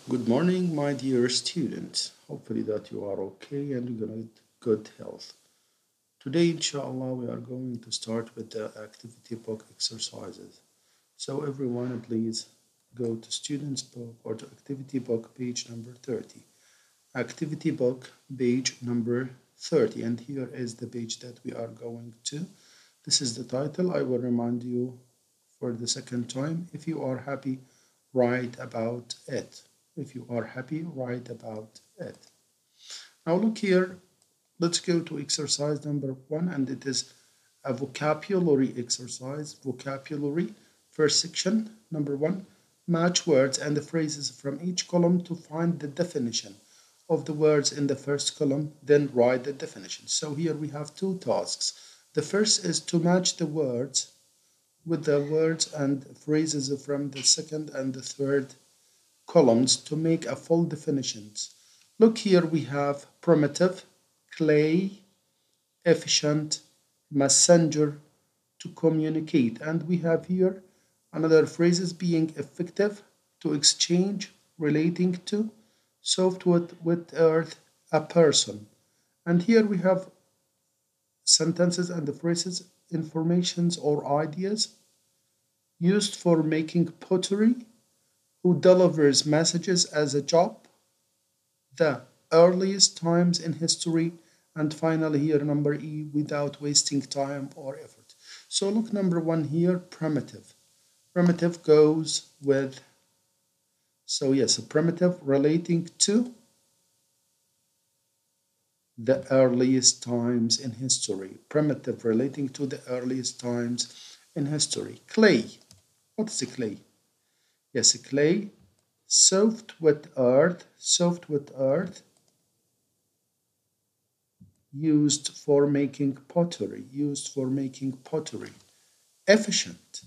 Good morning, my dear students. Hopefully that you are okay and you're in good health. Today, inshallah, we are going to start with the activity book exercises. So everyone, please go to students book or to activity book page number 30. Activity book page number 30, and here is the page that we are going to. This is the title. I will remind you for the second time. If you are happy, write about it. If you are happy, write about it. Now look here, let's go to exercise number 1, and it is a vocabulary exercise. Vocabulary, first section, number 1, match words and phrases from each column to find the definition of the words in the first column, then write the definition. So here we have two tasks. The first is to match the words with the words and phrases from the second and the third columns to make a full definitions. Look here, we have primitive, clay, efficient, messenger, to communicate, and we have here another phrases being effective, to exchange, relating to, soft with earth, a person. And here we have sentences and the phrases, informations or ideas used for making pottery, who delivers messages as a job, the earliest times in history, and finally here number E, without wasting time or effort. So look, number 1 here, primitive. Primitive goes with, so yes, a primitive relating to the earliest times in history. Primitive relating to the earliest times in history. Clay. What is a clay? Yes, a clay, soft with earth, used for making pottery, Efficient,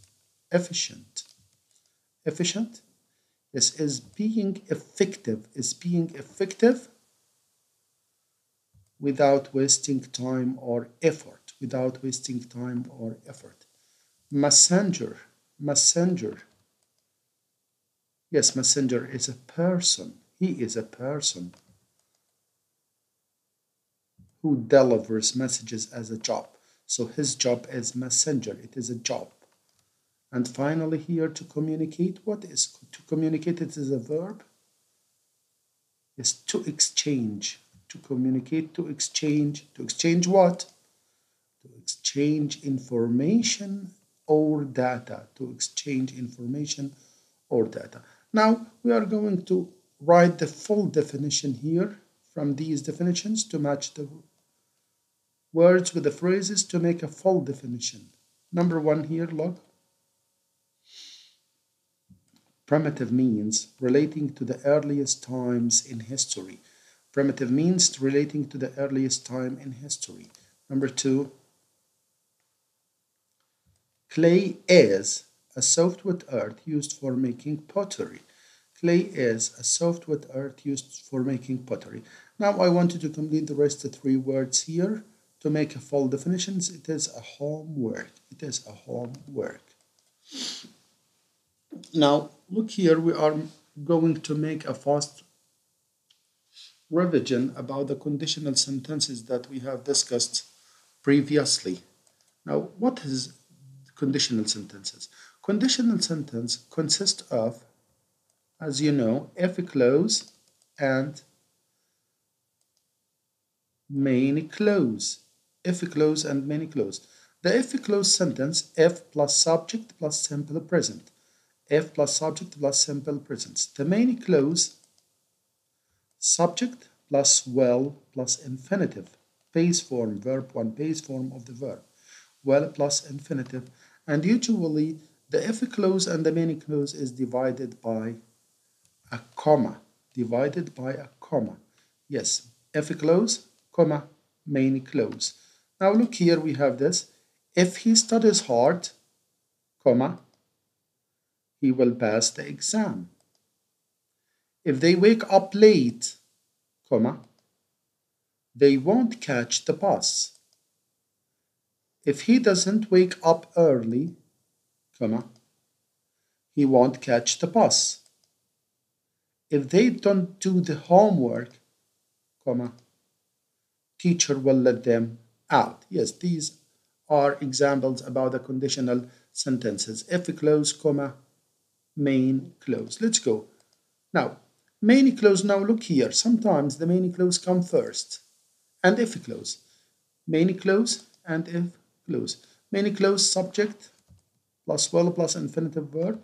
efficient, efficient. This is being effective, without wasting time or effort, Messenger, messenger. Yes, messenger is a person. He is a person who delivers messages as a job. So his job is messenger. It is a job. And finally here, to communicate. What is to communicate? It is a verb. Is to exchange. To communicate, to exchange. To exchange what? To exchange information or data. To exchange information or data. Now we are going to write the full definition here from these definitions to match the words with the phrases to make a full definition. Number 1 here, look. Primitive means relating to the earliest times in history. Primitive means relating to the earliest time in history. Number 2, clay is a soft-wood earth used for making pottery. Clay is a soft-wood earth used for making pottery. Now I want you to complete the rest of the 3 words here to make a full definitions. It is a homework. Now look here, we are going to make a fast revision about the conditional sentences that we have discussed previously. Now, what is conditional sentences? Conditional sentence consists of, as you know, if clause and main clause. If clause and main clause. The if clause sentence, if plus subject plus simple present. If plus subject plus simple present. The main clause, subject plus will plus infinitive. Base form, verb 1, base form of the verb. Will plus infinitive. And usually the if clause and the main clause is divided by a comma. Yes, if clause, comma, main clause. Now look here, we have this. If he studies hard, comma, he will pass the exam. If they wake up late, comma, they won't catch the bus. If he doesn't wake up early, comma, he won't catch the bus. If they don't do the homework, comma, teacher will let them out. Yes, these are examples about the conditional sentences. If clause, comma, main clause. Let's go. Now, main clause, now look here. Sometimes the main clause come first. And if clause. Main clause and if clause. Main clause subject plus will plus infinitive verb.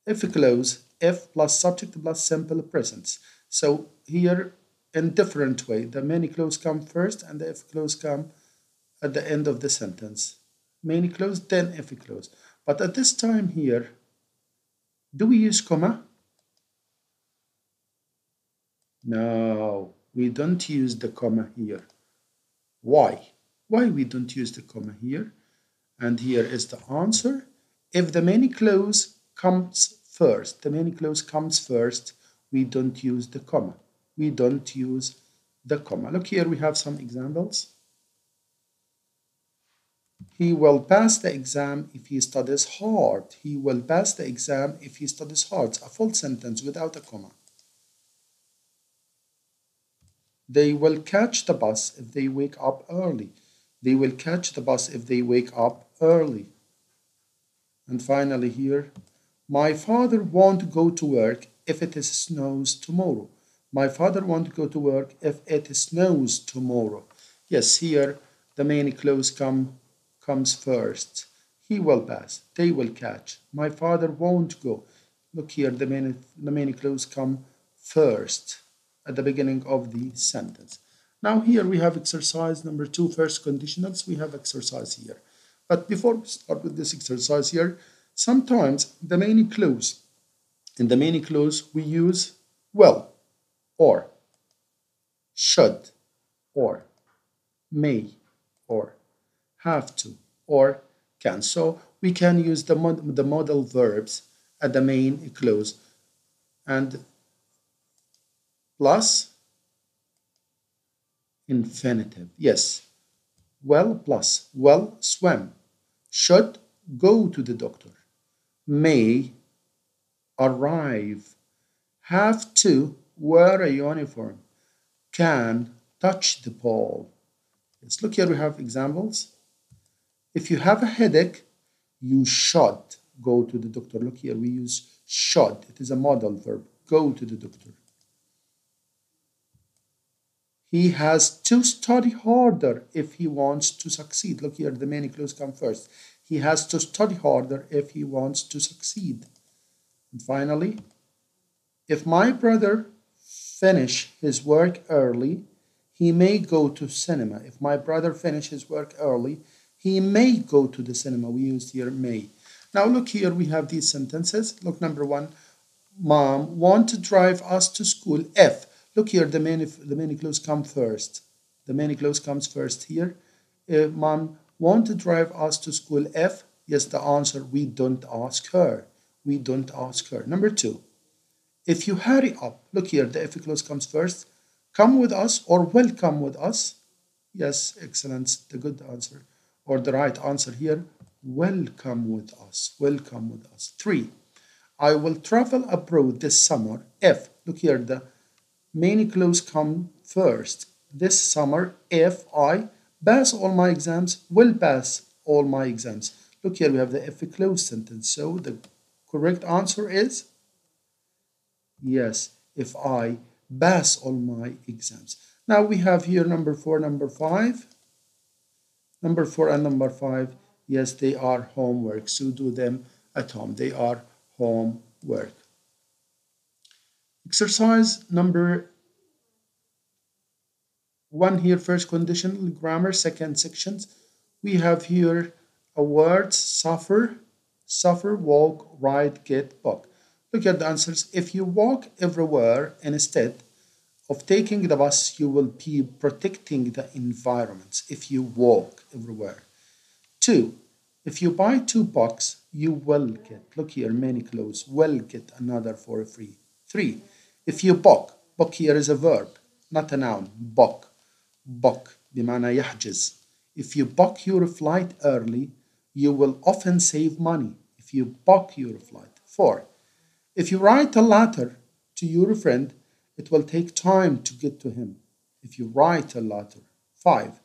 If clause, if plus subject plus simple present. So here in different way, the main clause come first and the if clause come at the end of the sentence. Main clause, then if clause. But at this time here, do we use comma? No, we don't use the comma here. Why? Why we don't use the comma here? And here is the answer. If the main clause comes first, we don't use the comma. We don't use the comma. Look here, we have some examples. He will pass the exam if he studies hard. He will pass the exam if he studies hard. It's a full sentence without a comma. They will catch the bus if they wake up early. They will catch the bus if they wake up early. And finally here, my father won't go to work if it snows tomorrow. My father won't go to work if it snows tomorrow. Yes, here the main clause comes first. He will pass. They will catch. My father won't go. Look here, the main clause come first at the beginning of the sentence. Now here we have exercise number 2, first conditionals. We have exercise here. But before we start with this exercise here, sometimes the main clause, in the main clause we use will, or, should, or, may, or, have to, or can. So we can use the modal verbs at the main clause and plus infinitive. Yes, will plus will swim, should go to the doctor, may arrive, have to wear a uniform, can touch the ball. Let's look here, we have examples. If you have a headache, you should go to the doctor. Look here, we use should. It is a modal verb. Go to the doctor. He has to study harder if he wants to succeed. Look here, the main clause comes first. He has to study harder if he wants to succeed. And finally, if my brother finish his work early, he may go to cinema. If my brother finish his work early, he may go to the cinema. We used here may. Now look here, we have these sentences. Look, number 1, Mom want to drive us to school if. Look here, the main clause comes first. The main clause comes first here. Mom want to drive us to school if. Yes, the answer, we don't ask her. We don't ask her. Number 2, if you hurry up. Look here, the if clause comes first. Come with us or will come with us. Yes, excellent, the good answer. Or the right answer here, will come with us. Will come with us. 3, I will travel abroad this summer if. Look here, the main clause come first. This summer, if I pass all my exams, will pass all my exams. Look here, we have the if clause sentence. So the correct answer is yes, if I pass all my exams. Now we have here number 4, number 5. Number 4 and number 5, yes, they are homework. So do them at home. They are homework. Exercise number 1 here, first conditional grammar, second sections. We have here a word, suffer, walk, ride, get, walk. Look at the answers. If you walk everywhere instead of taking the bus, you will be protecting the environment. If you walk everywhere. 2, if you buy 2 books, you will get, look here, many clothes, will get another for free. 3, if you book here is a verb, not a noun, book بمعنى يحجز. If you book your flight early, you will often save money. If you book your flight. 4, If you write a letter to your friend, it will take time to get to him. If you write a letter. 5.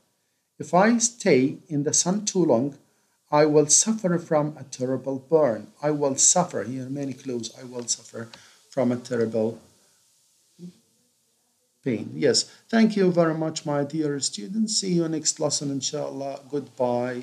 If I stay in the sun too long, I will suffer from a terrible burn. I will suffer, here many clues, I will suffer from a terrible pain. Yes, thank you very much, my dear students. See you next lesson, inshallah. Goodbye.